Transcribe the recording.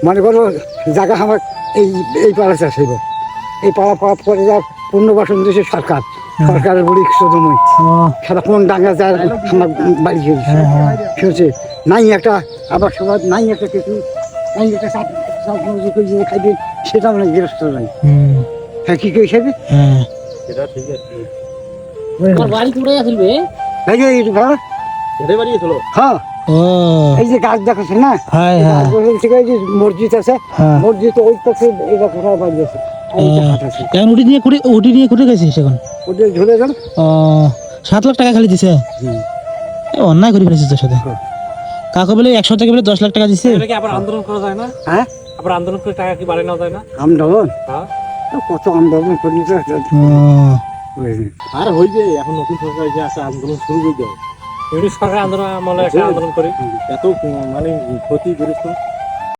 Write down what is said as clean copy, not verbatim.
মনে করো জায়গা আমার এই পাড়া চাষ হইব, এই পাড়া পাওয়ার পরে যা পুনর্বাসন দিয়েছে সরকার, সরকারের বুড়ি শুধুময় সারা কোন ডাঙ্গা যায় আমার বাড়ি খেয়েছে শুনছে নাই একটা আবার সবাই নাই একটা কিছু নাই একটা খাইবে সেটা মানে গৃহস্থ নাই। হ্যাঁ কি করে খাইবে সেটা ঠিক আছে। বাড়ি কোথায় আসবে? এটাই বাড়িয়েছিল। হ্যাঁ ও এই যে গাছ দেখাচ্ছে না, হ্যাঁ হ্যাঁ থেকে যে মসজিদ আছে, হ্যাঁ। মসজিদ ওই পাশে এটা কোথাও বাড়ি আছে, এখন উঠি নিয়ে কোথায় গেছিস এখন? ওটা ঝুলে গেল। ও 7 লাখ টাকা খালি দিছে, এ অন্যায় করে ফেলেছিস তোর সাথে। কাকা বলে 100 থেকে বলে 10 লাখ টাকা দিছে। এটা কি আবার আন্দোলন করা যায় না? হ্যাঁ আবার আন্দোলন করে টাকা কি বাড়ানো নেওয়া যায় না? আন্দোলন হ্যাঁ কত আন্দোলন করি তো ও আর হইবে, এখন নতুন সরকার যে আছে আন্দোলন শুরু করে দাও। ইউনিট সরকার আন্দোলন আমলে একটা আন্দোলন করি, এত মানে ক্ষতিগ্রস্ত